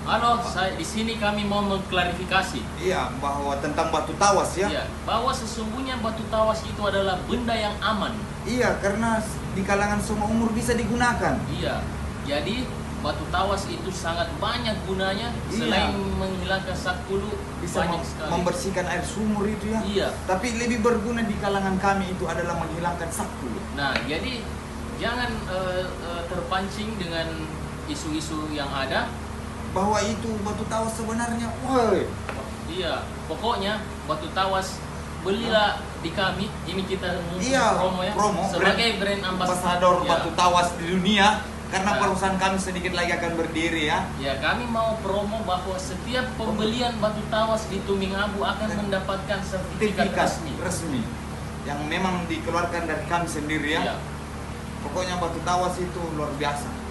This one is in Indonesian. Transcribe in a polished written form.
Halo, di sini kami mau mengklarifikasi. Iya, bahwa tentang batu tawas ya. Iya, bahwa sesungguhnya batu tawas itu adalah benda yang aman. Iya, karena di kalangan semua umur bisa digunakan. Iya, jadi batu tawas itu sangat banyak gunanya. Iya. Selain menghilangkan sakulu, Bisa banyak sekali. membersihkan air sumur itu ya. Iya. Tapi lebih berguna di kalangan kami itu adalah menghilangkan sakulu. Nah, jadi jangan terpancing dengan isu-isu yang ada. Bahwa itu batu tawas sebenarnya, woi. Iya, pokoknya batu tawas belilah di kami. Ini kita Iya, promo ya. promo, Sebagai brand ambasador ya. batu tawas di dunia. Karena Nah. perusahaan kami sedikit lagi akan berdiri ya. Ya, kami mau promo bahwa setiap pembelian batu tawas di Tuming Abu akan mendapatkan sertifikat resmi yang memang dikeluarkan dari kami sendiri ya. Iya. Pokoknya batu tawas itu luar biasa.